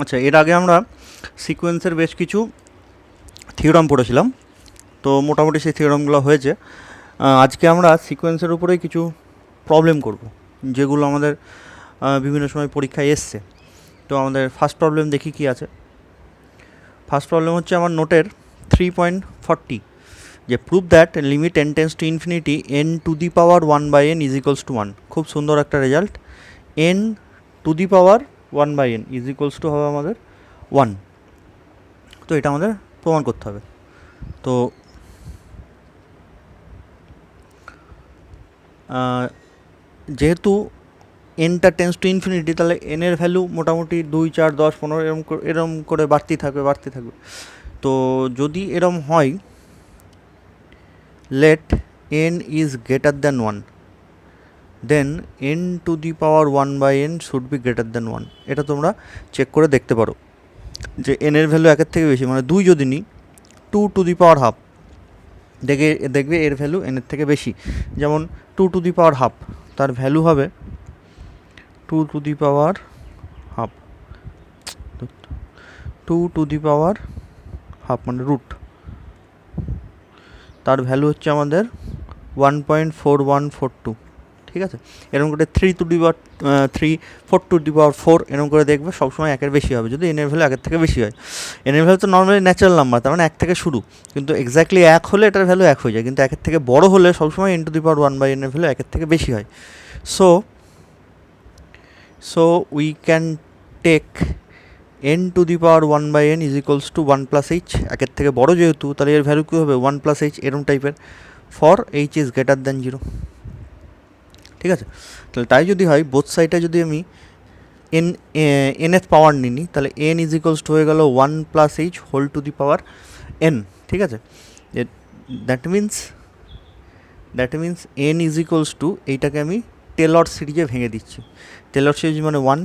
আচ্ছা, এর আগে আমরা সিকোয়েন্সের বেশ কিছু থিওরাম পড়েছিলাম, তো মোটামুটি সেই থিওরামগুলো হয়েছে। আজকে আমরা সিকোয়েন্সের উপরেই কিছু প্রবলেম করব, যেগুলো আমাদের বিভিন্ন সময় পরীক্ষায় এসছে। তো আমাদের ফার্স্ট প্রবলেম দেখি কি আছে। ফার্স্ট প্রবলেম হচ্ছে আমার নোটের 3.40, যে prove that limit n tends to infinity n to the power 1/n is equals to 1। খুব সুন্দর একটা result. n to the power 1/n is equals two হবে আমাদের 1। তো এটা আমাদের প্রমাণ করতে হবে। তো যেহেতু এনটা টেন্স টু ইনফিনিটি, তাহলে এনের ভ্যালু মোটামুটি 2, 4, 10, 15 এরম করে বাড়তেই থাকবে। তো যদি এরম হয়, let n is greater than 1, then n to the power 1/n should be greater than 1। এটা তোমরা চেক করে দেখতে পারো যে n এর ভ্যালু 1-এর থেকে বেশি, মানে 2 যদি নিই, 2 টু দি পাওয়ার হাফ, দেখবে এর ভ্যালু n এর থেকে বেশি। যেমন 2 টু দি পাওয়ার হাফ, তার ভ্যালু হবে 2 to the power half, 2 to the power half মানে রুট, তার ভ্যালু হচ্ছে আমাদের 1.4142। ঠিক আছে, এরকম করে 3 to the power 3, 4 two the পাওয়ার 4, এরকম করে দেখবে সবসময় 1-এর বেশি হবে যদি এনের ভ্যালু 1-এর থেকে বেশি হয়। এনের ভ্যালু তো নর্মালি ন্যাচারাল নাম্বার, তার মানে 1 থেকে শুরু, কিন্তু এক্স্যাক্টলি 1 হলে এটার ভ্যালু 1 হয়ে যায়, কিন্তু 1-এর থেকে বড় হলে সবসময় n to the power 1/n এর ভ্যালু 1-এর থেকে বেশি হয়। So we can take n to the power 1/n is equals to 1 plus H. 1-এর থেকে বড় যেহেতু, তাহলে এর ভ্যালু কী হবে, 1 প্লাস এইচ, এরম টাইপের, for h is greater than 0। ঠিক আছে, তাহলে তাই যদি হয়, বোথ সাইডে যদি আমি এনএফ পাওয়ার নিই, তাহলে n ইজ ইকুয়ালস টু হয়ে গেল 1 plus H whole to the power n। ঠিক আছে, that means n is equals to, এইটাকে আমি টেলর সিরিজে ভেঙে দিচ্ছি। টেলর সিরিজ মানে 1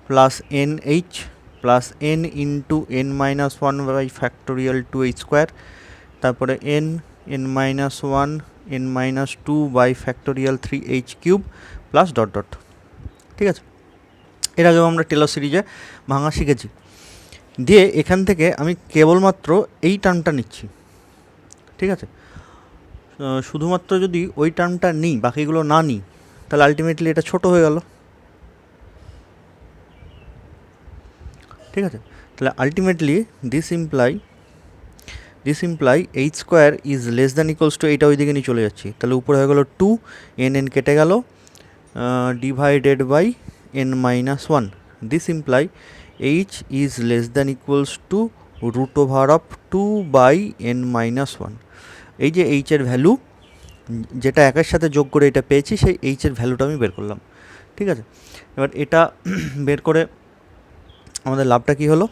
plus n h plus n into n minus 1 by factorial 2h square, তারপরে n minus 1 n minus 2 by factorial 3h cube plus dot dot. ঠিক আছে, এর আগেও আমরা টেলর সিরিজে ভাঙা শিখেছি। দিয়ে এখান থেকে আমি কেবলমাত্র এই টার্মটা নিচ্ছি। ঠিক আছে, শুধুমাত্র যদি ওই টার্মটা নিই, বাকিগুলো না নিই, তাহলে আলটিমেটলি এটা ছোট হয়ে গেল। ঠিক আছে, তাহলে ultimately this imply H square is less than equals two, এইটা ওইদিকে নিয়ে চলে যাচ্ছি, তাহলে উপরে হয়ে গেল 2, n কেটে গেল, divided by n minus 1। This imply h is less than equals to root over of 2 by n minus 1। এই যে এইচের ভ্যালু, যেটা 1-এর সাথে যোগ করে এটা পেয়েছি, সেই এইচের ভ্যালুটা আমি বের করলাম। ঠিক আছে, এবার এটা বের করে আমাদের লাভটা কী হলো,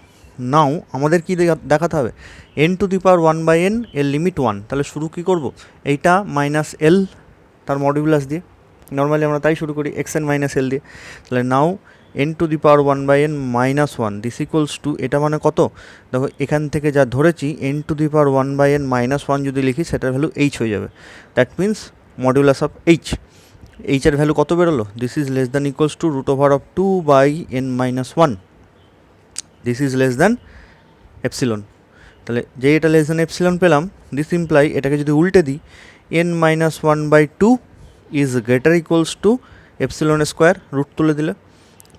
নাও আমাদের কি দেখাতে হবে, n to the power 1/n এর লিমিট 1। তাহলে শুরু কী করব, এইটা মাইনাস এল তার মডিউলাস দিয়ে, নর্মালি আমরা তাই শুরু করি, এক্স এন মাইনাস এল দিয়ে। তাহলে now n to the power 1/n minus 1 this equals to, এটা মানে কত, দেখো এখান থেকে যা ধরেছি n to the power 1/n minus 1 যদি লিখি, সেটার ভ্যালু এইচ হয়ে যাবে। দ্যাট মিন্স মডিউলাস অফ এইচের ভ্যালু কত বেরোলো, this is less than equals to root over of 2 by n minus 1। This is less than epsilon. তাহলে যে এটা লেস দ্যান এপসিলন পেলাম, দিস ইমপ্লাই এটাকে যদি উল্টে দিই, n minus 1/2 is greater equals to epsilon square, root তুলে দিলে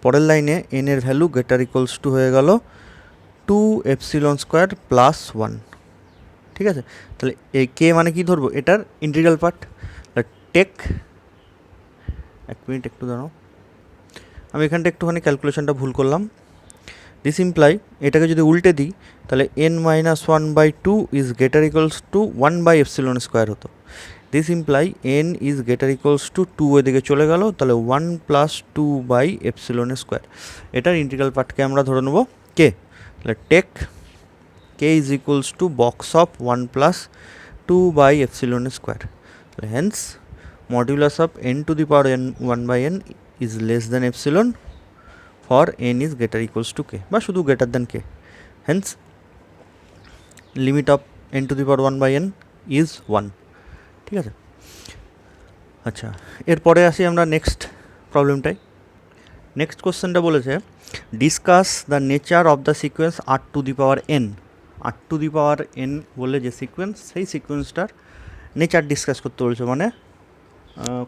পরের লাইনে n এর ভ্যালু গ্রেটার ইকুয়ালস টু হয়ে গেল 2 এপসিলন স্কোয়ার প্লাস 1। ঠিক আছে, তাহলে এই কে মানে কি ধরবো, এটার ইন্টিগ্রাল পার্ট। টেক, এক মিনিট একটু দাঁড়াও, আমি এখানটা একটুখানি ক্যালকুলেশনটা ভুল করলাম। দিস ইমপ্লাই এটাকে যদি উল্টে দিই, তাহলে n minus 1/2 is greater equals to 1 by epsilon square হতো। This imply n is greater equals to 2 এদিকে চলে গেল, তাহলে 1 প্লাস 2 বাই এপসিলন স্কোয়ার। এটার ইন্টিগ্রাল পার্টকে আমরা ধরে নেব কে। তাহলে take K is equals to box of 1 plus 2 by epsilon square. তাহলে hence modulus of n to the power n 1/n is less than epsilon for n is greater equals to k, বা শুধু greater than k. Hence limit of n to the power 1/n is 1। ঠিক আছে, আচ্ছা এরপরে আসি আমরা next প্রবলেমটাই। Next কোশ্চেনটা বলেছে discuss the nature of the sequence r to the power n. R to the power n বলে যে সিকোয়েন্স, সেই সিকোয়েন্সটার নেচার ডিসকাস করতে বলছে, মানে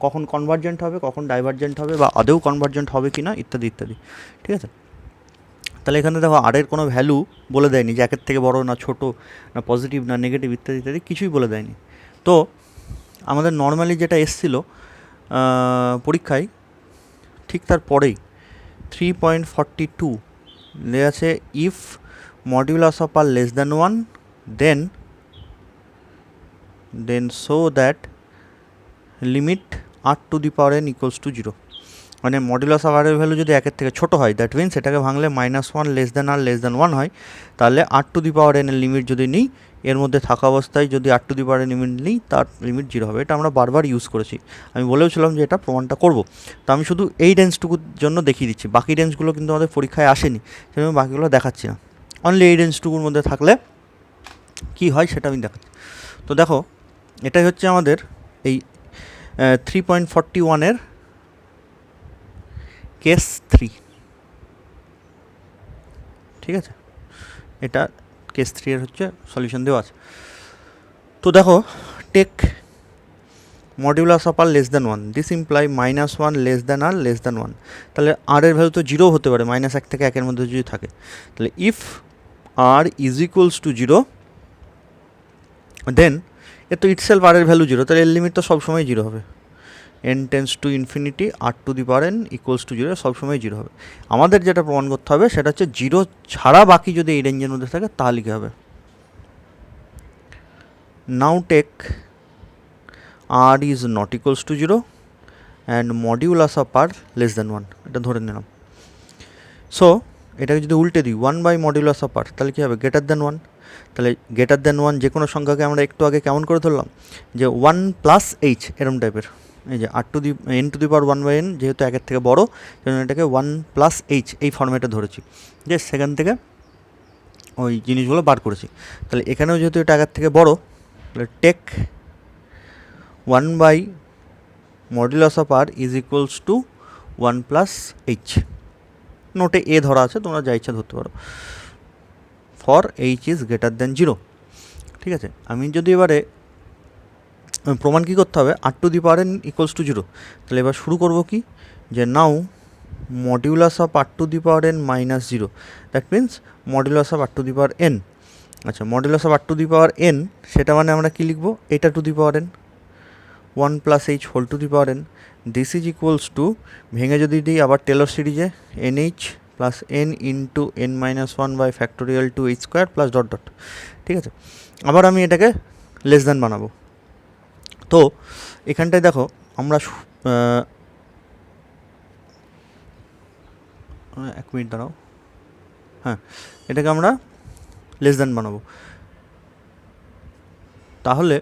কখন কনভার্জেন্ট হবে, কখন ডাইভার্জেন্ট হবে, বা আদৌ কনভার্জেন্ট হবে কি না, ইত্যাদি ইত্যাদি। ঠিক আছে, তাহলে এখানে দেখো আরের কোনো ভ্যালু বলে দেয়নি যে একের থেকে বড় না ছোট না পজিটিভ না নেগেটিভ ইত্যাদি ইত্যাদি, কিছুই বলে দেয়নি। তো আমাদের নর্মালি যেটা এসছিল পরীক্ষায়, ঠিক তার পরেই 3.42 লে আছে if modulus of R less than 1 then show that limit r to the power N equals to 0। মানে মডিউলাস অফ আরের ভ্যালু যদি একের থেকে ছোটো হয়, দ্যাট মিনস এটাকে ভাঙলে -1 less than r less than 1 হয়, তাহলে আর টু দি পাওয়ার এনের লিমিট যদি নিই, এর মধ্যে থাকা অবস্থায় যদি R to the power N limit নিই, তার লিমিট 0 হবে। এটা আমরা বারবার ইউজ করেছি, আমি বলেওছিলাম যে এটা প্রমাণটা করব। তো আমি শুধু এই রেঞ্জটুকুর জন্য দেখিয়ে দিচ্ছি, বাকি রেঞ্জগুলো কিন্তু আমাদের পরীক্ষায় আসেনি, সেজন্য বাকিগুলো দেখাচ্ছি না। অনলি এই রেঞ্জটুকুর মধ্যে থাকলে কি হয় সেটা আমি দেখাচ্ছি। তো দেখো, এটাই হচ্ছে আমাদের এই 3.41-এর কেস 3। ঠিক আছে, এটা কেস 3 এর হচ্ছে সলিউশন দেওয়া আছে। তো দেখো, take modulus of R less than 1, this imply -1 less than r less than 1। তাহলে আর এর ভ্যালু তো 0 হতে পারে, -1 থেকে 1-এর মধ্যে যদি থাকে। তাহলে if r is equals to 0, then এ তো ইটসেলফ আর এর ভ্যালু 0, তাহলে এর লিমিট তো সবসময় 0 হবে। n tends to infinity r to the power n equals to 0 সবসময় 0 হবে। আমাদের যেটা প্রমাণ করতে হবে সেটা হচ্ছে 0 ছাড়া বাকি যদি এই রেঞ্জের মধ্যে থাকে তাহলে কী হবে। Now take R is not equals to 0 and modulus of R less than 1, এটা ধরে নিলাম। সো এটাকে যদি উল্টে দিই 1 বাই মডিউলাস অফ আর, তাহলে কী হবে, গ্রেটার দ্যান 1। তাহলে গ্রেটার দ্যান 1 যে কোনো সংখ্যাকে আমরা একটু আগে কেমন করে ধরলাম, যে 1 প্লাস এইচ এরম টাইপের। এই যে R to the N to the power 1 by N যেহেতু একের থেকে বড়ো, সেজন্য এটাকে 1 প্লাস এইচ এই ফর্মেটে ধরেছি, যে সেখান থেকে ওই জিনিসগুলো বার করেছি। তাহলে এখানেও যেহেতু এটা একের থেকে বড়ো, তাহলে take 1 by modulus of r is equals to 1 plus h. নোটে এ ধরা আছে, তোমরা যা ইচ্ছা ধরতে পারো, for h is greater than 0। ঠিক আছে, আমি যদি এবারে প্রমাণ কী করতে হবে, R to the power N equals to 0, তাহলে এবার শুরু করবো কি, যে now modulus of R to the power N -0, that means modulus of R to the power N. আচ্ছা, modulus of R to the power N, সেটা মানে আমরা কী লিখবো, এটা to the power N 1 plus H whole to the power N. This is equals to, ভেঙে যদি দিই আবার টেলর সিরিজে, NH plus n into n-1 by factorial two h square plus dot dot. ঠিক আছে, আবার আমি এটাকে লেস দ্যান বানাবো। তো এখানটায় দেখো আমরা 1 মিনিট দাঁড়াও, হ্যাঁ, এটাকে আমরা লেস দ্যান বানাবো। তাহলে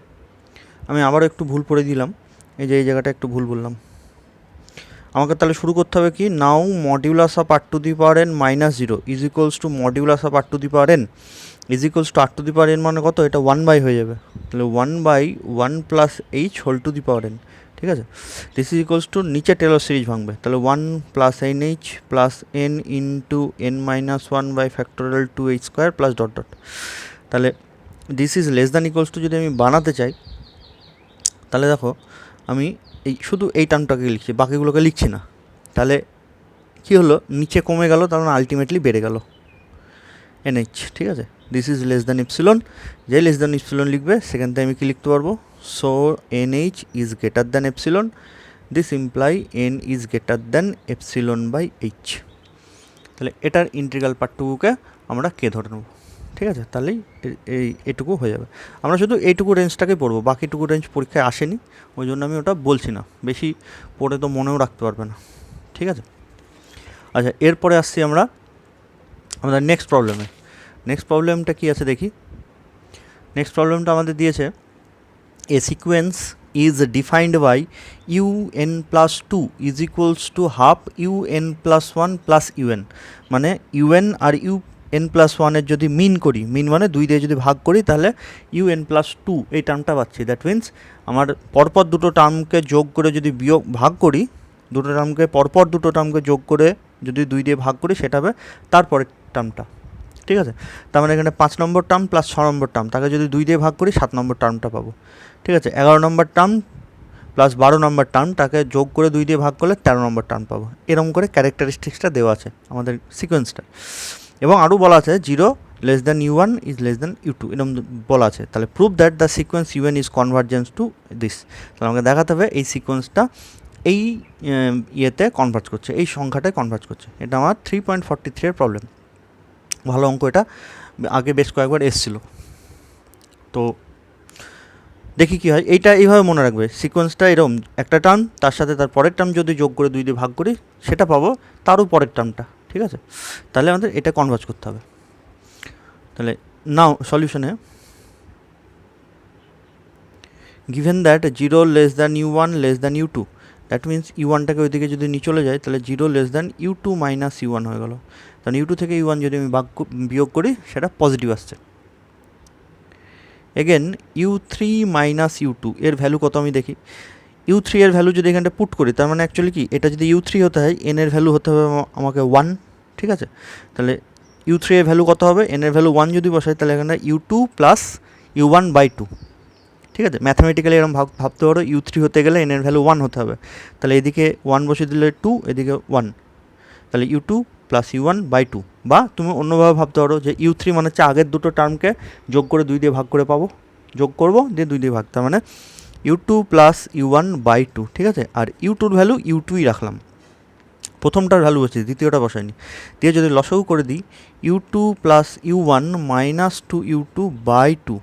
আমি আবারও একটু ভুল পড়ে দিলাম, এই যে এই জায়গাটা একটু ভুল বললাম। আমাকে তাহলে শুরু করতে হবে কি, now modulus of R to the power N -0 is equals to modulus of R to the power N is equals to R to the power N মানে কত, এটা 1 বাই হয়ে যাবে, তাহলে 1 by 1 plus H whole to the power N. ঠিক আছে, this is equals to, নিচে Taylor series ভাঙবে, তাহলে 1 plus NH plus n into n-1 by factorial two h square plus dot dot. তাহলে this is less than equals to যদি আমি বানাতে চাই, তাহলে দেখো আমি এই শুধু এই টার্মটাকে লিখছি, বাকিগুলোকে লিখছি না। তাহলে কী হলো, নিচে কমে গেল, তার মানে আলটিমেটলি বেড়ে গেল NH। ঠিক আছে, this is less than epsilon, যে লেস দ্যান ইপসিলন লিখবে সেখান থেকে আমি কী লিখতে পারবো, so NH is greater than epsilon, this imply n is greater than epsilon by h. তাহলে এটার ইন্টিগ্রাল পার্টটুকুকে আমরা কে ধরে নেব। ঠিক আছে, তাহলেই এইটুকু হয়ে যাবে। আমরা শুধু এইটুকু রেঞ্জটাকে পড়বো, বাকিটুকু রেঞ্জ পরীক্ষায় আসেনি, ওই জন্য আমি ওটা বলছি না, বেশি পড়ে তো মনেও রাখতে পারবে না। ঠিক আছে, আচ্ছা, এরপরে আসছি আমরা আমাদের নেক্সট প্রবলেমে। নেক্সট প্রবলেমটা কী আছে দেখি। নেক্সট প্রবলেমটা আমাদের দিয়েছে, a sequence is defined by un+2 is equals to half un+1 plus un। মানে un আর un+1-এর যদি মিন করি, মিন মানে 2 দিয়ে যদি ভাগ করি, তাহলে un+2 এই টার্মটা পাচ্ছি। দ্যাট মিন্স আমার পরপর দুটো টার্মকে যোগ করে যদি ভাগ করি, দুটো টার্মকে পরপর দুটো টার্মকে যোগ করে যদি 2 দিয়ে ভাগ করি সেটা হবে তারপরের টার্মটা, ঠিক আছে। তার মানে এখানে 5 নম্বর টার্ম প্লাস 6 নম্বর টার্ম, তাকে যদি 2 দিয়ে ভাগ করি 7 নম্বর টার্মটা পাবো, ঠিক আছে। 11 নম্বর টার্ম প্লাস 12 নম্বর টার্ম, তাকে যোগ করে 2 দিয়ে ভাগ করলে 13 নম্বর টার্ম পাবো। এরকম করে ক্যারেক্টারিস্টিক্সটা দেওয়া আছে আমাদের সিকোয়েন্সটা, এবং আরও বলা আছে 0 less than u1 is less than u2 এরকম বলা আছে। তাহলে prove that the sequence un is convergence to this, তাহলে আমাকে দেখাতে হবে এই সিকোয়েন্সটা এই ইয়েতে কনভার্জ করছে, এই সংখ্যাটায় কনভার্জ করছে। এটা আমার 3.43 এর প্রবলেম। ভালো অঙ্ক, এটা আগে বেশ কয়েকবার এসেছিলো। তো দেখি কী হয়। এইটা এইভাবে মনে রাখবে, সিকোয়েন্সটা এরকম একটা টার্ম তার সাথে তার পরের টার্ম যদি যোগ করে 2 দিয়ে ভাগ করি সেটা পাবো তারও পরের টার্মটা, ঠিক আছে। তাহলে আমাদের এটা কনভার্জ করতে হবে। তাহলে নাও সলিউশনে given that 0 less than u1 less than u2, that means u1টাকে ওইদিকে যদি নিয়ে চলে যায় তাহলে 0 less than u2 minus u1 হয়ে গেল। কারণ u2 থেকে u1 যদি আমি বিয়োগ করি সেটা পজিটিভ আসছে। এগেন u3 মাইনাস u2 এর ভ্যালু কত আমি দেখি। u3 এর ভ্যালু যদি এখানটা পুট করি, তার মানে অ্যাকচুয়ালি কি, এটা যদি u3 হতে হয় n এর ভ্যালু হতে হবে আমাকে 1, ঠিক আছে। তাহলে u3 এর ভ্যালু কত হবে, n এর ভ্যালু 1 যদি বসাই তাহলে এখানে u2 প্লাস u1/2, ঠিক আছে। ম্যাথামেটিক্যালি এরকম ভাবতে পারো u3 হতে গেলে n এর ভ্যালু 1 হতে হবে, তাহলে এদিকে 1 বসিয়ে দিলে 2, এদিকে 1, তাহলে u2 প্লাস u1/2। বা তুমি অন্যভাবে ভাবতে পারো যে u3 মানে হচ্ছে আগের দুটো টার্মকে যোগ করে 2 দিয়ে ভাগ করে পাবো, যোগ করবো দিয়ে 2 দিয়ে ভাগ, তার মানে u2 প্লাস u1/2, ঠিক আছে। আর u2-র ভ্যালু u2ই রাখলাম, প্রথমটার ভ্যালু হচ্ছে, দ্বিতীয়টা বসাইনি। দিয়ে যদি লসাগু করে দিই u2 plus u1 minus 2u2/2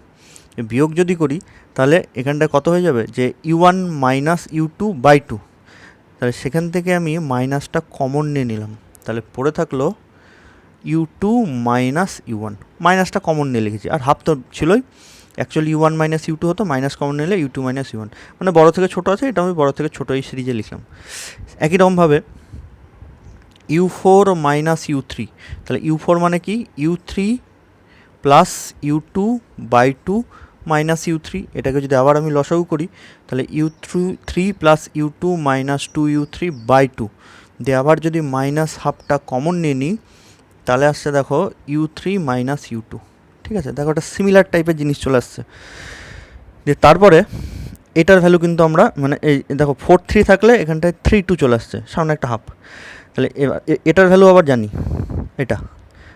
বিয়োগ যদি করি তাহলে এখানটায় কত হয়ে যাবে, যে u1 মাইনাস u2/2, তাহলে সেখান থেকে আমি মাইনাসটা কমন নিয়ে নিলাম, তাহলে পড়ে থাকলো u2 মাইনাস u1, মাইনাসটা কমন নিয়ে লিখেছি, আর হাফ তো ছিলই, অ্যাকচুয়ালি u1 মাইনাস u2 হতো, মাইনাস কমন নিলে u2 মাইনাস u1, মানে বড়ো থেকে ছোটো আছে, এটা আমি বড়ো থেকে ছোটো এই সিরিজে লিখলাম। একই রকমভাবে u4 মাইনাস u3, তাহলে u4 মানে কি, u3 plus u2/2 minus u3, এটাকে যদি আবার আমি লসাগু করি তাহলে u3 plus u2 minus 2u3/2 দিয়ে আবার যদি মাইনাস হাফটা কমন নিয়ে নিই তাহলে আসছে দেখো u3 মাইনাস u2, ঠিক আছে। দেখো একটা সিমিলার টাইপের জিনিস চলে আসছে। দিয়ে তারপরে এটার ভ্যালু কিন্তু আমরা মানে এই দেখো 4 3 থাকলে এখানটায় 3 2 চলে আসছে, সামনে একটা হাফ, তাহলে এবার এটার ভ্যালু আবার জানি এটা,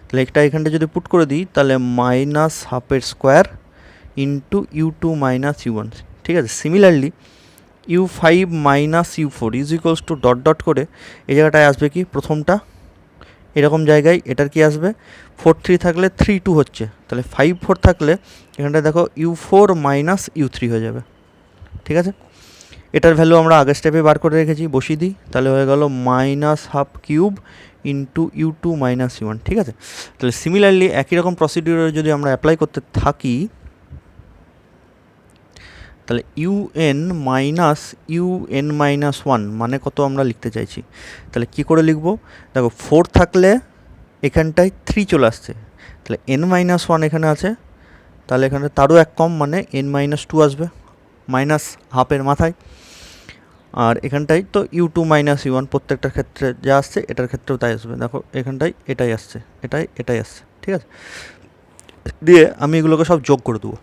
তাহলে এটা এখানটা যদি পুট করে দিই তাহলে মাইনাস হাফের square into u2 minus u1, ঠিক আছে। Similarly u5 minus u4 is equals two dot dot করে এই জায়গাটায় আসবে কি, প্রথমটা এরকম জায়গায় এটার কি আসবে, 4 3 থাকলে 3 2 হচ্ছে, তাহলে 5 4 থাকলে এখানটায় দেখো u4 মাইনাস u3 হয়ে যাবে, ঠিক আছে। এটার ভ্যালু আমরা আগের স্টেপে বার করে রেখেছি, বসিয়ে দিই, তাহলে হয়ে গেল minus half cube into u2 minus u1, ঠিক আছে। তাহলে সিমিলারলি একই রকম প্রসিডিউরে যদি আমরা অ্যাপ্লাই করতে থাকি তাহলে un মাইনাস un মাইনাস 1 মানে কত আমরা লিখতে চাইছি, তাহলে কি করে লিখবো, দেখো 4 থাকলে এখানটায় 3 চলে আসছে, তাহলে n মাইনাস 1 এখানে আছে, তাহলে এখানে তারও এক কম মানে n মাইনাস 2 আসবে, মাইনাস হাফের মাথায়। আর এখানটায় তো u2 মাইনাস u1 প্রত্যেকটার ক্ষেত্রে যা আসছে এটার ক্ষেত্রেও তাই আসবে, দেখো এখানটায় এটাই আসছে, এটাই আসছে, ঠিক আছে। দিয়ে আমি এগুলোকে সব যোগ করে দেবো,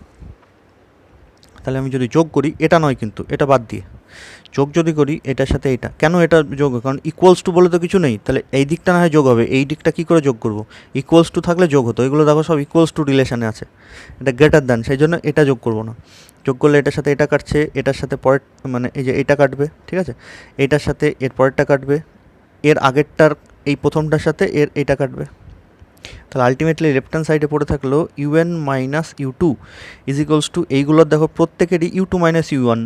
তাহলে আমি যদি যোগ করি, এটা নয় কিন্তু, এটা বাদ দিয়ে যোগ যদি করি এটার সাথে এটা, কেন এটা যোগ, কারণ ইকুয়ালস টু বলে তো কিছু নেই, তাহলে এই দিকটা না হয় যোগ হবে, এই দিকটা কী করে যোগ করবো, ইকুয়ালস টু থাকলে যোগ হতো, এগুলো দেখো সব ইকুয়ালস টু রিলেশানে আছে, এটা গ্রেটার দ্যান, সেই জন্য এটা যোগ করবো না। যোগ করলে এটার সাথে এটা কাটছে, এটার সাথে পরের মানে এই যে এটা কাটবে, ঠিক আছে, এইটার সাথে এর পরেরটা কাটবে, এর আগেরটার এই প্রথমটার সাথে এর এটা কাটবে, তাহলে আলটিমেটলি লেফট হ্যান্ড সাইডে পড়ে থাকলো un minus u2 is equals two, এইগুলোর দেখো প্রত্যেকেরই u2 মাইনাস u1,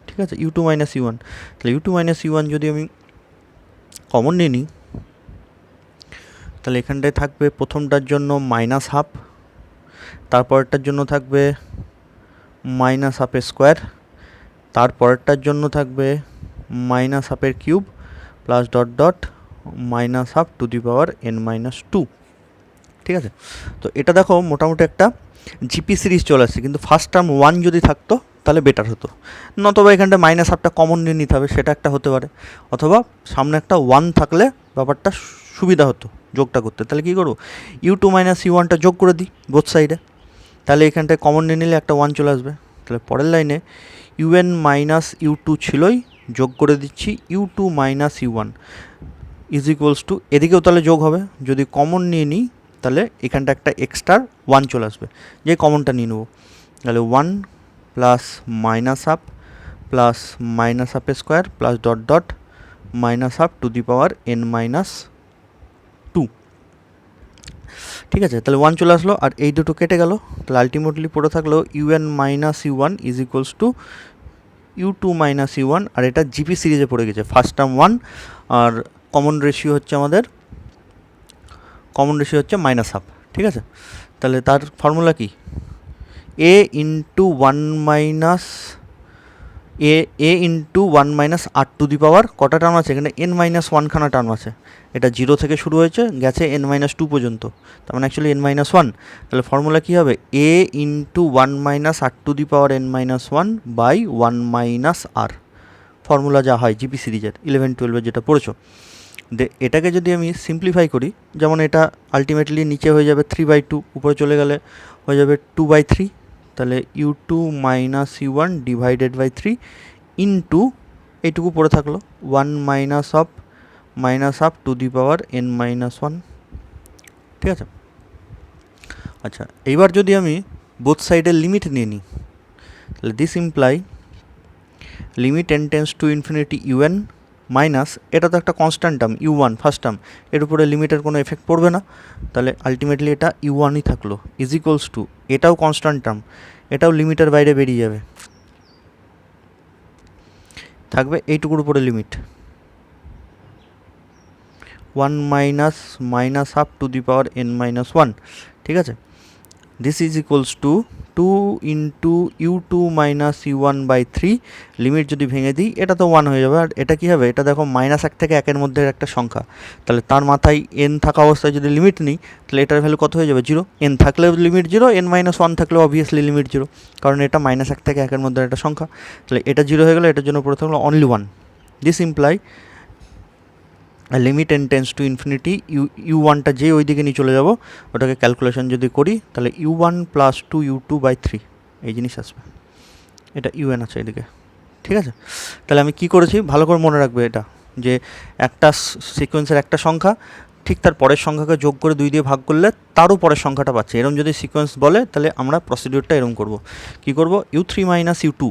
ঠিক আছে, u2 মাইনাস u1, তাহলে u2 মাইনাস u1 যদি আমি কমন নিয়ে নিই তাহলে এখানটায় থাকবে প্রথমটার জন্য মাইনাস হাফ, তারপরেরটার জন্য থাকবে মাইনাস হাফের স্কোয়ার, তারপরেরটার জন্য থাকবে মাইনাস হাফের cube plus dot dot minus half to the power n minus 2, ঠিক আছে। তো এটা দেখো মোটামুটি একটা জিপি সিরিজ চলে আসছে, কিন্তু ফার্স্ট টার্ম 1 যদি থাকতো তাহলে বেটার হতো, নতবা এখানটা মাইনাস হাফটা কমন নিয়ে নিতে হবে, সেটা একটা হতে পারে, অথবা সামনে একটা 1 থাকলে ব্যাপারটা সুবিধা হতো যোগটা করতে। তাহলে কী করবো, u2 মাইনাস u1টা যোগ করে দিই বোথ সাইডে, তাহলে এখানটায় কমন নিয়ে নিলে একটা 1 চলে আসবে। তাহলে পরের লাইনে un মাইনাস u2 ছিলই, যোগ করে দিচ্ছি u2 minus u1 is equals two, এদিকেও তাহলে যোগ হবে, যদি কমন নিয়ে নিই তাহলে এখানটা একটা এক্সট্রা 1 চলে আসবে, যে কমনটা নিয়ে নেবো। তাহলে 1 plus minus half plus minus half square plus dot dot minus half to the power n minus 2। ঠিক আছে, তাহলে 1 চলে আসলো, আর এই দুটো কেটে গেল, তাহলে আলটিমেটলি পড়ে থাকলো un minus u1 is equals to u2 minus u1, আর এটা জিপি সিরিজে পড়ে গেছে, ফার্স্ট টার্ম 1 আর কমন রেশিও হচ্ছে মাইনাস হাফ। ঠিক আছে, তাহলে তার ফর্মুলা কি, a into 1 minus a into 1 minus R to the power কটা টার্ম আছে এখানে, n মাইনাস 1 খানা টার্ম আছে, এটা 0 থেকে শুরু হয়েছে গেছে n মাইনাস 2 পর্যন্ত, তার মানে অ্যাকচুয়ালি n মাইনাস 1। তাহলে ফর্মুলা কী হবে, a into 1 minus R to the power n minus 1 by 1 minus r, formula যা হয় জিপি সিরিজের 11-12 যেটা পড়েছো। এটাকে যদি আমি সিম্পলিফাই করি, যেমন এটা আলটিমেটলি নিচে হয়ে যাবে 3/2, উপরে চলে গেলে হয়ে যাবে 2/3, তাহলে u2 minus u1 divided by 3 into এইটুকু পড়ে থাকলো 1 minus half to the power n minus 1। ঠিক আছে, আচ্ছা এইবার যদি আমি বোথ সাইডের লিমিট নিয়ে নিই, তাহলে this imply limit n tends to infinity un minus, এটা তো একটা constant term u1 first term, এর উপরে লিমিটের কোনো এফেক্ট পড়বে না, তাহলে আলটিমেটলি এটা u1ই থাকলো ইজ ইকুয়ালস টু, এটাও কনস্ট্যান্ট টার্ম, এটাও লিমিটের বাইরে বেরিয়ে যাবে, থাকবে এইটুকুর উপরে limit 1 minus half to the power n minus 1। ঠিক আছে, this is equals to 2 into u2 minus u1 by 3, limit যদি ভেঙে দিই এটা তো 1 হয়ে যাবে, আর এটা কী হবে, এটা দেখো মাইনাস 1 থেকে 1-এর মধ্যে একটা সংখ্যা, তাহলে তার মাথায় n থাকা অবস্থায় যদি লিমিট নিই তাহলে এটার ভ্যালু কত হয়ে যাবে, 0, n থাকলেও লিমিট 0, n মাইনাস 1 থাকলেও অবভিয়াসলি লিমিট 0, কারণ এটা মাইনাস 1 থেকে 1-এর মধ্যে একটা সংখ্যা, তাহলে এটা 0 হয়ে গেলো, এটার জন্য পড়ে থাকলো only 1। This imply limit n tends to infinity, u1টা যে ওই দিকে নিয়ে চলে যাবো, ওটাকে ক্যালকুলেশন যদি করি তাহলে u1 প্লাস 2u2 বাই 3 এই জিনিস আসবে, এটা un আছে এদিকে। ঠিক আছে, তাহলে আমি কি করেছি ভালো করে মনে রাখবে, এটা যে একটা সিকোয়েন্সের একটা সংখ্যা ঠিক তার পরের সংখ্যাকে যোগ করে 2 দিয়ে ভাগ করলে তারও পরের সংখ্যাটা পাচ্ছে, এরকম যদি সিকোয়েন্স বলে তাহলে আমরা প্রসিডিউরটা এরকম করব, কি করব, u3 মাইনাস u2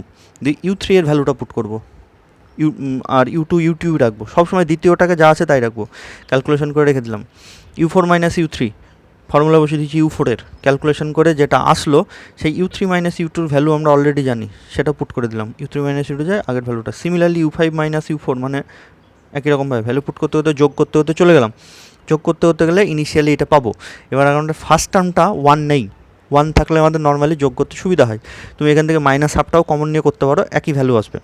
দিয়ে u3 এর ভ্যালুটা পুট করব, আর u2 রাখবো, সবসময় দ্বিতীয়টাকে যা আছে তাই রাখবো, ক্যালকুলেশন করে রেখে দিলাম। u4 মাইনাস u3 ফর্মুলা বসিয়ে দিচ্ছি u4 এর, ক্যালকুলেশন করে যেটা আসলো সেই u3 মাইনাস u2 ভ্যালু আমরা অলরেডি জানি, সেটা পুট করে দিলাম, u3 মাইনাস u2 যায় আগের ভ্যালুটা। সিমিলারলি u5 মাইনাস u4 মানে একই রকমভাবে ভ্যালু পুট করতে হতে যোগ করতে হতে চলে গেলাম, যোগ করতে গেলে ইনিশিয়ালি এটা পাবো। এবার আমাদের ফার্স্ট টার্মটা 1 নেই, 1 থাকলে আমাদের নর্মালি যোগ করতে সুবিধা হয়, তুমি এখান থেকে মাইনাস হাফটাও কমন নিয়ে করতে পারো, একই ভ্যালু আসবে,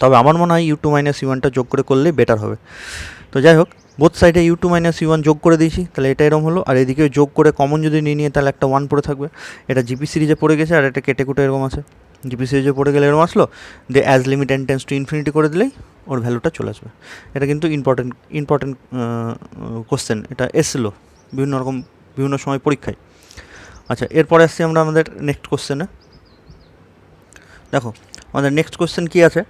তবে আমার মনে হয় u2 মাইনাস u1টা যোগ করে করলেই বেটার হবে। তো যাই হোক, বোথ সাইডে u2 মাইনাস u1 যোগ করে দিয়েছি, তাহলে এটা এরকম হলো, আর এদিকে যোগ করে কমন যদি নিয়ে তাহলে একটা 1 পড়ে থাকবে, এটা জিপি সিরিজে পড়ে গেছে, আর এটা কেটে কুটে এরকম আছে, জিপি সিরিজে পড়ে গেলে এরকম আসলো, দিয়ে as limit n tends to infinity করে দিলেই ওর ভ্যালুটা চলে আসবে। এটা কিন্তু ইম্পর্টেন্ট কোশ্চেন, এটা এসেছিলো বিভিন্ন সময় পরীক্ষায়। আচ্ছা, এরপরে আসছি আমরা আমাদের নেক্সট কোশ্চেনে। দেখো আমাদের নেক্সট কোশ্চেন কী আছে,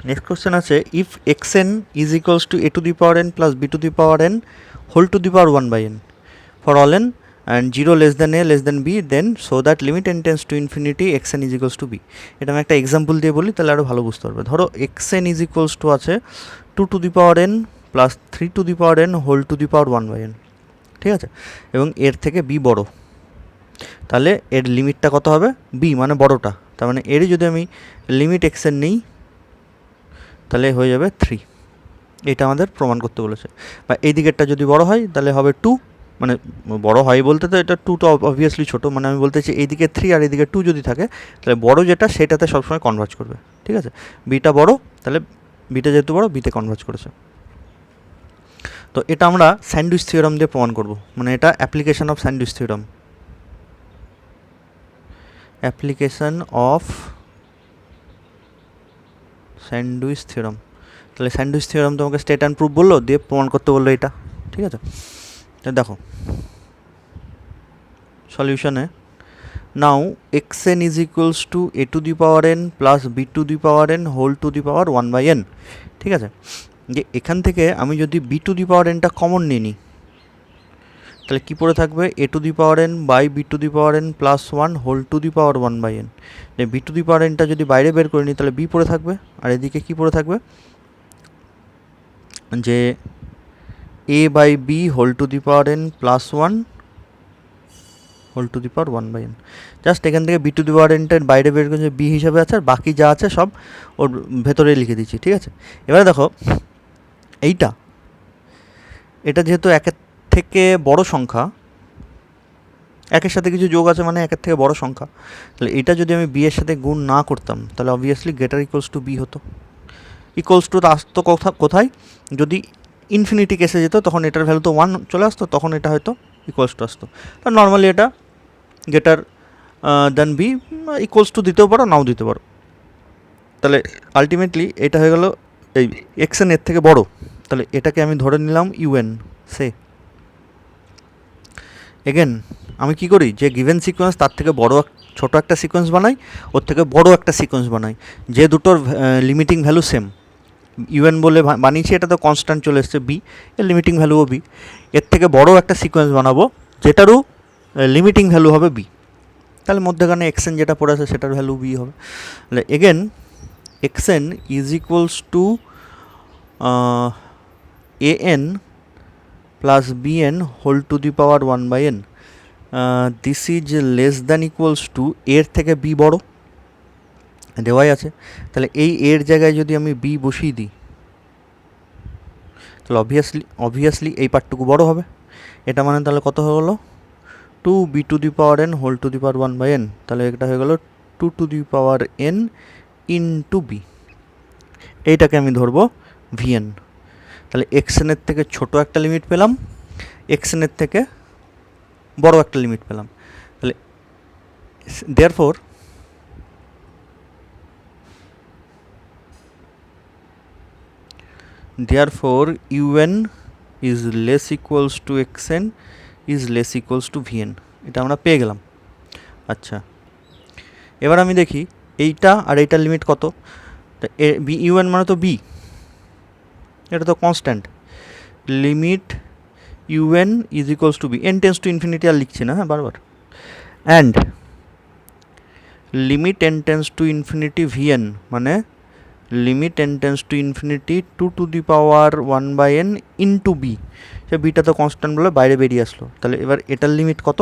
নেক্সট কোশ্চেন আছে if xn is equals to a to the power n plus b to the power n whole to the power 1 by n for all n and 0 less than a less than b then so that limit n tends to infinity xn is equals to b। এটা আমি একটা example দিয়ে বলি তাহলে আরও ভালো বুঝতে পারবে। ধরো xn ইজ ইকুয়ালস টু আছে 2 to the power n plus 3 to the power n whole to the power 1 by n, ঠিক আছে, এবং এর থেকে b বড়, তাহলে এর লিমিটটা কত হবে, b মানে বড়টা, তার মানে এরই যদি আমি লিমিট xn নিই তাহলে হয়ে যাবে 3, এটা আমাদের প্রমাণ করতে বলেছে। বা এই দিকেরটা যদি বড় হয় তাহলে হবে 2, মানে বড় হয় বলতে তো এটা 2 তো অবভিয়াসলি ছোটো, মানে আমি বলতে চাই এইদিকে 3 আর এইদিকে 2 যদি থাকে তাহলে বড় যেটা সেটাতে সবসময় কনভার্জ করবে, ঠিক আছে, বিটা বড়, তাহলে বিটা যেহেতু বড় বিতে কনভার্জ করেছে। তো এটা আমরা স্যান্ডউইচ থিওরাম দিয়ে প্রমাণ করব, মানে এটা application of sandwich theorem, application of sandwich theorem. তাহলে স্যান্ডউইচ থিওরাম তোমাকে স্টেট অ্যান্ড প্রুফ বললো, দিয়ে প্রমাণ করতে বললো এটা, ঠিক আছে। তো দেখো সলিউশনে, now xn is equals to a to the power n plus b to the power n whole to the power 1/n, ঠিক আছে। যে এখান থেকে আমি যদি b টু দি পাওয়ার nটা কমন নিয়ে নিই, তাহলে কী পড়ে থাকবে, a to the power n by b to the power n plus 1 whole to the power 1/n। যে b টু দি পাওয়ার nটা যদি বাইরে বের করে নিই তাহলে b পড়ে থাকবে, আর এদিকে কী পড়ে থাকবে, যে a by b whole to the power n plus 1 whole to the power 1/n। Just এখান থেকে বি টু দি পাওয়ার nটার বাইরে বের করে বি হিসাবে আছে, আর বাকি যা আছে সব ওর ভেতরে লিখে দিচ্ছি, ঠিক আছে। এবারে দেখো এটা যেহেতু একের থেকে বড় সংখ্যা, একের সাথে কিছু যোগ আছে মানে একের থেকে বড় সংখ্যা, তাহলে এটা যদি আমি বি এর সাথে গুণ না করতাম তাহলে obviously greater equals to b হতো। ইকুয়ালস টু আসতো কোথায়, যদি ইনফিনিটি কেসে যেত তখন এটার ভ্যালু তো 1 চলে আসতো, তখন এটা হয়তো ইকুয়ালস টু আসতো। তো নর্মালি এটা greater then b, equals to দিতেও পারো নাও দিতে পারো। তাহলে আলটিমেটলি এটা হয়ে গেল এই এক্সএন এর থেকে বড়, তাহলে এটাকে আমি ধরে নিলাম ইউএন। সে এগেন আমি কি করি, যে গিভেন সিকোয়েন্স তার থেকে বড় ছোটো একটা সিকোয়েন্স বানাই, ওর থেকে বড় একটা সিকোয়েন্স বানাই, যে দুটোর লিমিটিং ভ্যালু সেম। ইউএন বলে বানিয়েছি, এটা তো কনস্ট্যান্ট চলে এসছে, বি এর লিমিটিং ভ্যালুও বি, এর থেকে বড় একটা সিকোয়েন্স বানাবো যেটারও লিমিটিং ভ্যালু হবে বি, তাহলে মধ্যেখানে এক্সএন যেটা পড়ে আছে সেটার ভ্যালু বি হবে। তাহলে again x n is equals to a n plus b n whole to the power 1/n। This is less than equals to এর থেকে বি বড় দেওয়াই আছে, তাহলে এই এর জায়গায় যদি আমি বি বসিয়ে দিই তাহলে অবভিয়াসলি এই পার্টটুকু বড় হবে। এটা মানে তাহলে কত হয়ে গেলো, 2b to the power n whole to the power 1/n, তাহলে এটা হয়ে গেল 2 to the power n into b. এইটাকে আমি ধরবো vn। তাহলে xn এর থেকে ছোট একটা লিমিট পেলাম, xn এর থেকে বড় একটা লিমিট পেলাম, তাহলে therefore un is less equals to xn is less equals to vn, এটা আমরা পেয়ে গেলাম। আচ্ছা এবার আমি দেখি এইটা আর এইটার লিমিট কত, বি ইউএন মানে তো বি, এটা তো constant, limit u n is equals to b, n tends to infinity আর লিখছি না হ্যাঁ বারবার, and limit n tends to infinity v n মানে limit n tends to infinity 2 to the power 1/n into b, say beta তো constant বলে বাইরে বেরিয়ে আসলো। তাহলে এবার এটার লিমিট কত,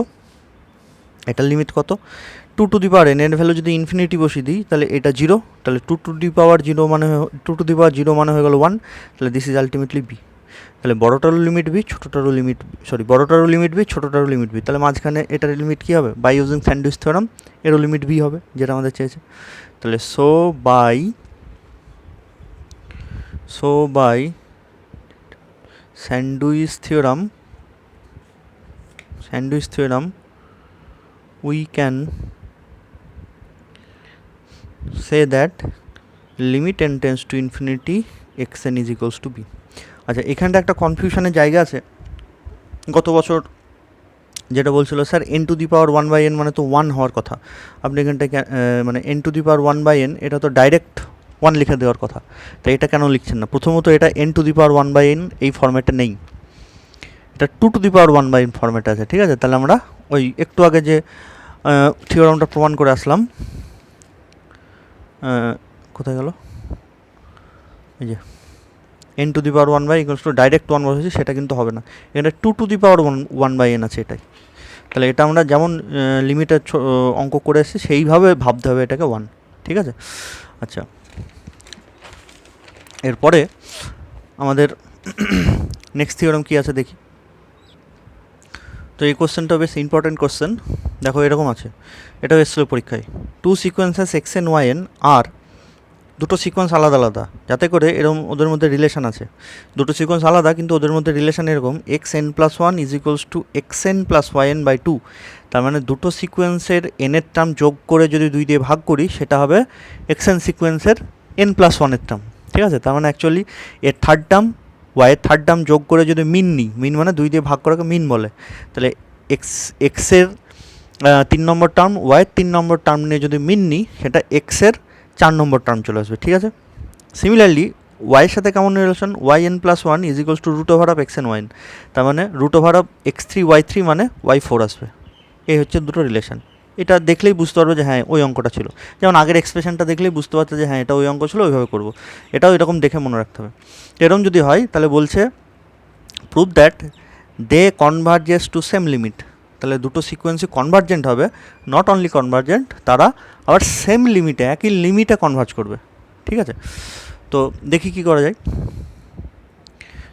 2 টু দি পাওয়ার n এর ভ্যালু যদি ইনফিনিটি বসিয়ে দিই তাহলে এটা 0, তাহলে 2 টু দি পাওয়ার 0 মানে 2 টু দি পাওয়ার 0 মানে হয়ে গেল 1, তাহলে দিস ইজ আলটিমেটলি বি। তাহলে বড়টারও লিমিট বি, ছোটোটারও লিমিট বড়টারও লিমিট বি, ছোটোটারও লিমিট বি, তাহলে মাঝখানে এটার লিমিট কী হবে, বাই ইউজিং স্যান্ডউইচ থিওরাম এরও লিমিট বি হবে যেটা আমাদের চেয়েছে। তাহলে so by sandwich theorem we can say that limit n tends to infinity xn is equals to b। আচ্ছা এখানটা একটা কনফিউশনের জায়গা আছে, গত বছর যেটা বলছিল sir n to the power 1/n মানে তো 1 হওয়ার কথা, আপনি এখানটায় মানে n to the power 1/n এটা তো ডাইরেক্ট 1 লিখে দেওয়ার কথা, তাই এটা কেন লিখছেন না? প্রথমত এটা n to the power 1/n এই ফরম্যাটে নেই, এটা 2 টু দি পাওয়ার 1/n ফরম্যাটে আছে, ঠিক আছে। তাহলে আমরা ওই একটু আগে যে থিওরামটা প্রমাণ করে আসলাম, কোথায় গেল, এই যে n to the power 1/n equals to direct 1 বসেছি, সেটা কিন্তু হবে না, এটা 2 টু দি পাওয়ার 1/n আছে এটাই। তাহলে এটা আমরা যেমন লিমিটের অঙ্ক করে এসেছি সেইভাবে ভাবতে হবে এটাকে 1, ঠিক আছে। আচ্ছা এরপরে আমাদের নেক্সট থিওরাম কী আছে দেখি। তো এই কোশ্চেনটা বেশ ইম্পর্টেন্ট কোশ্চেন, দেখো এরকম আছে, এটাও এসেছিল পরীক্ষায়, 2 সিকোয়েন্সেস xn yn আর দুটো সিকোয়েন্স আলাদা আলাদা, যাতে করে এরকম ওদের মধ্যে রিলেশন আছে, দুটো সিকোয়েন্স আলাদা কিন্তু ওদের মধ্যে রিলেশন এরকম xn+1 is equals two xn+yn/2, তার মানে দুটো সিকোয়েন্সের এনের টার্ম যোগ করে যদি 2 দিয়ে ভাগ করি সেটা হবে xn সিকোয়েন্সের এন প্লাস ওয়ানের টার্ম, ঠিক আছে? তার মানে অ্যাকচুয়ালি এর থার্ড টার্ম, ওয়াইয়ের থার্ড টার্ম যোগ করে যদি মিন নিই, মিন মানে 2 দিয়ে ভাগ করাকে মিন বলে, তাহলে এক্সের 3 নম্বর টার্ম, ওয়াইয়ের 3 নম্বর টার্ম নিয়ে যদি মিন নিই, সেটা এক্সের 4 নম্বর টার্ম চলে আসবে, ঠিক আছে? সিমিলারলি ওয়াইয়ের সাথে কেমন relation, y n plus one is equals to root over of x n y n, তার মানে root over of x3 y3 মানে y4 আসবে। এই হচ্ছে দুটো রিলেশন। এটা দেখলেই বুঝতে পারবে যে হ্যাঁ ওই অঙ্কটা ছিল, যেমন আগের এক্সপ্রেশনটা দেখলেই বুঝতে পারছে যে হ্যাঁ এটা ওই অঙ্ক ছিল, ওইভাবে করবো। এটাও এরকম দেখে মনে রাখতে হবে। এরকম যদি হয় তাহলে বলছে prove that they converges to same limit, তাহলে দুটো সিকোয়েন্সই কনভার্জেন্ট হবে, নট অনলি কনভার্জেন্ট, তারা আবার সেম লিমিটে, একই লিমিটে কনভার্জ করবে, ঠিক আছে? তো দেখি কি করা যায়।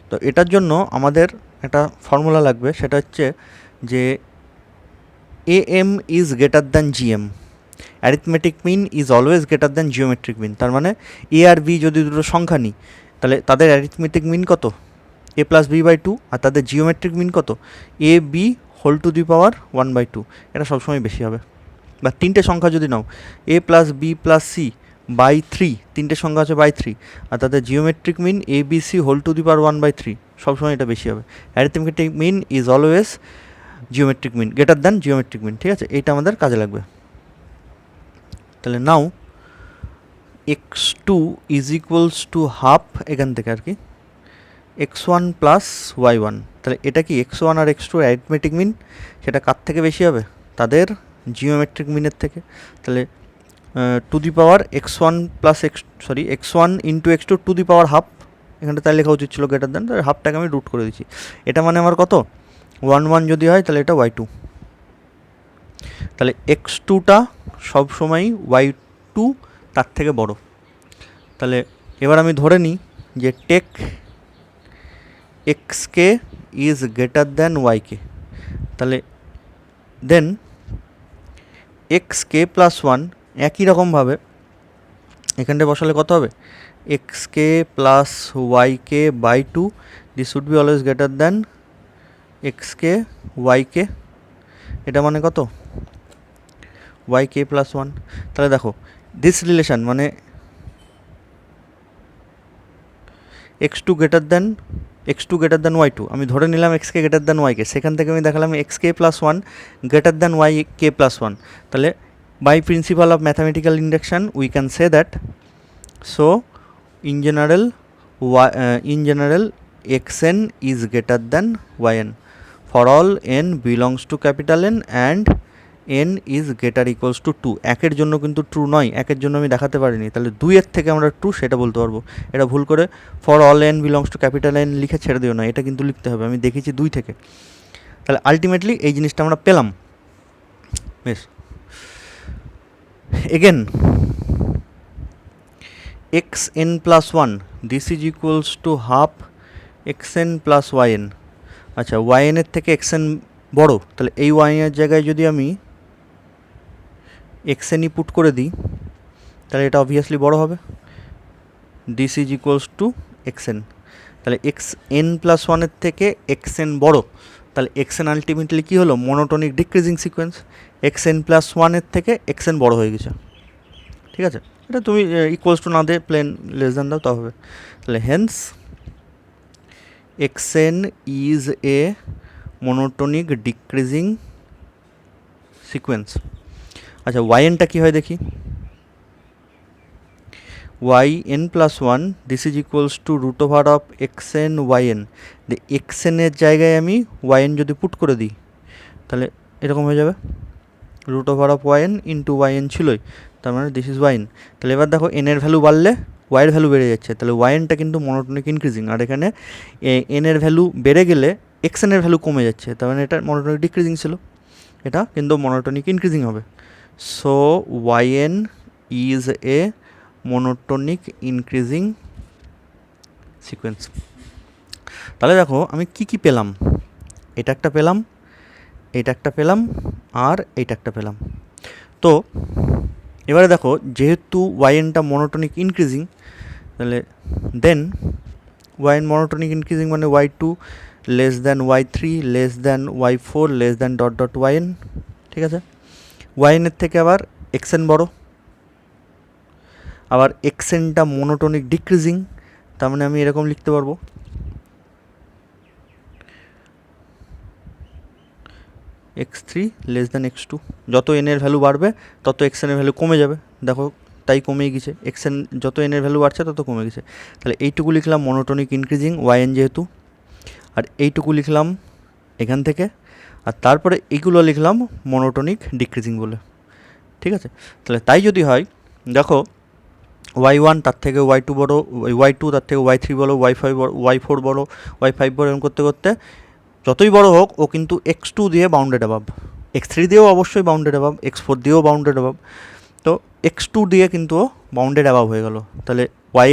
তো এটার জন্য আমাদের একটা ফর্মুলা লাগবে, সেটা হচ্ছে যে AM is greater than GM, arithmetic mean is always greater than geometric mean. তার মানে A আর B যদি দুটো সংখ্যা নিই, তাহলে তাদের অ্যারিথমেটিক মিন কত, A প্লাস B বাই 2, আর তাদের জিওমেট্রিক মিন কত, AB whole to the power 1/2। এটা সবসময় বেশি হবে। বা তিনটে সংখ্যা যদি নাও, A plus B plus C by 3, তিনটে সংখ্যা আছে বাই 3, আর তাদের geometric mean ABC whole to the power 1/3, সবসময় এটা বেশি হবে। Arithmetic mean is always geometric mean greater than geometric mean, ঠিক আছে? এইটা আমাদের কাজে লাগবে। তাহলে নাও x2 is equals to half, এখান থেকে আর কি x1 প্লাস y1, তাহলে এটা কি x1 আর x2 অ্যারিথমেটিক মিন, সেটা কার থেকে বেশি হবে, তাদের জিওমেট্রিক মিনের থেকে। তাহলে two the power x1 plus x1 into x2 two the power half, এখানটা তাই লেখা উচিত ছিল গ্রেটার দ্যান, তাহলে হাফটাকে আমি রুট করে দিচ্ছি। এটা মানে আমার কত, 1 যদি হয় তাহলে এটা y2, তাহলে x2টা সবসময় y2 তার থেকে বড়। তাহলে এবার আমি ধরে নিই যে take xk is greater than yk, তাহলে দেন xk প্লাস 1 একই রকমভাবে এখানটা বসালে কত হবে, xk plus yk by 2, this would be always greater than xk yk, এটা মানে কত, yk প্লাস 1। তাহলে দেখো দিস রিলেশন মানে x2 গ্রেটার দ্যান y2, আমি ধরে নিলাম xk গ্রেটার দ্যান yk, সেখান থেকে আমি দেখালাম xk plus 1 greater than yk plus 1। তাহলে by principle of mathematical induction we can say that, so in general xn is greater than yn for all n belongs to capital N and n is greater equals to 2। একের জন্য কিন্তু true নয়, একের জন্য আমি দেখাতে পারিনি, তাহলে 2-এর থেকে আমরা ট্রু সেটা বলতে পারবো। এটা ভুল করে for all n belongs to capital N লিখে ছেড়ে দিও না, এটা কিন্তু লিখতে হবে, আমি দেখেছি 2 থেকে। তাহলে আলটিমেটলি এই জিনিসটা আমরা পেলাম। বেশ, again xn plus 1 this is equals to half xn plus yn। আচ্ছা, yn এর থেকে xn বড়, তাহলে এই yn এর জায়গায় যদি আমি xnই পুট করে দিই, তাহলে এটা অবভিয়াসলি বড় হবে, this is equals two xn। তাহলে xn প্লাস 1 এর থেকে xn বড়, তাহলে xn আলটিমেটলি কী হলো, monotonic decreasing sequence. xn plus 1 এর থেকে xn বড় হয়ে গেছে, ঠিক আছে? এটা তুমি ইকুয়ালস টু না দিয়ে প্লেন লেস দ্যান দাও, তা হবে। তাহলে hence xn is a monotonic decreasing sequence. আচ্ছা, yn-টা কী হয় দেখি, yn plus 1 this is equals to root over of xn yn। xn এর জায়গায় আমি yn যদি পুট করে দিই, তাহলে এরকম হয়ে যাবে, root over of yn into yn ছিলই, তার মানে দিস ইজ yn। তাহলে এবার দেখো n এর ভ্যালু বাড়লে y এর ভ্যালু বেড়ে যাচ্ছে, তাহলে yn-টা কিন্তু মনোটোনিক ইনক্রিজিং, আর এখানে n এর ভ্যালু বেড়ে গেলে xn এর ভ্যালু কমে যাচ্ছে, তার মানে এটা মনোটোনিক ডিক্রিজিং ছিল, এটা কিন্তু মনোটোনিক ইনক্রিজিং হবে। So yn is a monotonic increasing sequence. তাহলে দেখো আমি কি কি পেলাম, এটা একটা পেলাম, এটা একটা পেলাম, আর এইটা একটা পেলাম। তো এবারে দেখো যেহেতু yn-টা মনোটোনিক ইনক্রিজিং, তাহলে দেন yn মনোটোনিক ইনক্রিজিং মানে y2 less than y3 less than y4 less than dot dot yn, ঠিক আছে? yn এর থেকে আবার xn বড়, আবার এক্সএনটা মনোটোনিক ডিক্রিজিং, তার মানে আমি এরকম লিখতে পারবো x3 লেস দ্যান x2। যত n এর ভ্যালু বাড়বে তত xn এর ভ্যালু কমে যাবে, দেখো তাই কমেই গেছে, xn যত n এর ভ্যালু বাড়ছে তত কমে গেছে। তাহলে এইটুকু লিখলাম মনোটোনিক ইনক্রিজিং yn যেহেতু, আর এইটুকু লিখলাম এখান থেকে, আর তারপরে এইগুলো লিখলাম মনোটোনিক ডিক্রিজিং বলে, ঠিক আছে। তাহলে তাই যদি হয়, দেখো y1 তার থেকে y2 বড়ো, y2 তার থেকে y3 বড়ো, y5 বড়ো, y4 বড়ো, y5 বড়ো, এরকম করতে করতে যতই বড় হোক ও কিন্তু x2 দিয়ে বাউন্ডেড অ্যাবাভ, x3 দিয়েও অবশ্যই বাউন্ডেড অ্যাবাভ, x4 দিয়েও বাউন্ডেড অ্যাবাভ, তো x2 দিয়ে কিন্তু ও বাউন্ডেড অ্যাবাভ হয়ে গেল। তাহলে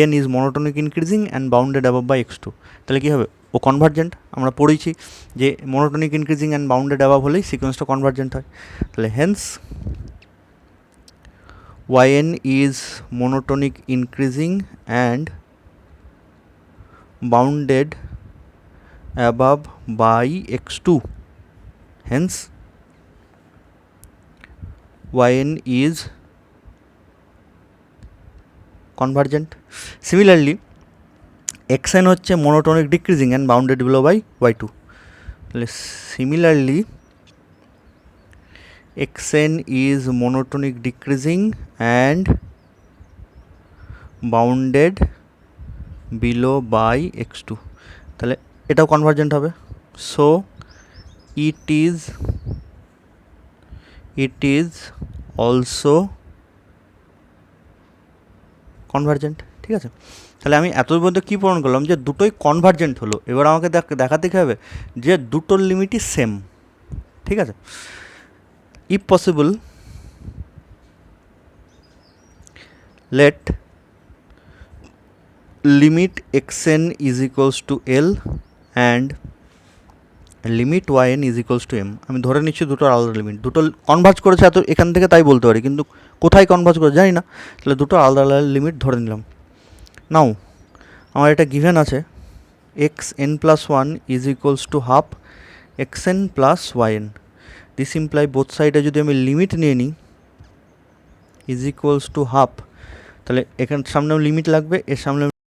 yn is monotonic increasing and bounded above by x2। তাহলে কী হবে, ও কনভার্জেন্ট। আমরা পড়েছি যে monotonic increasing and bounded above হলেই সিকোয়েন্সটা কনভার্জেন্ট হয়। তাহলে hence yn is monotonic increasing and bounded above by x2, hence yn is convergent. Similarly xn হচ্ছে monotonic decreasing and bounded below by y2, তাহলে similarly xn is monotonic decreasing and bounded below by x2, তাহলে এটাও convergent হবে। So it is also convergent, ঠিক আছে। তাহলে আমি এত পর্যন্ত কী প্রমাণ করলাম, যে দুটোই কনভার্জেন্ট হলো। এবার আমাকে দেখাতে হবে যে দুটোর লিমিটই সেম, ঠিক আছে। if possible let limit xn is equals to l and limit yn is equals two m। আমি ধরে নিচ্ছি দুটোর আলাদা লিমিট, দুটো কনভার্জ করেছে এত এখান থেকে, তাই বলতে পারি, কিন্তু কোথায় কনভার্জ করে জানি না। তাহলে দুটো আলাদা আলাদা লিমিট ধরে নিলাম। নাও আমার এটা গিভেন আছে xn+1 is equals to half xn plus yn। This imply both সাইডে যদি আমি লিমিট নিয়ে নিই ইজ ইকুয়ালস টু হাফ, তাহলে এখানে সামনেও লিমিট লাগবে, এর সামনে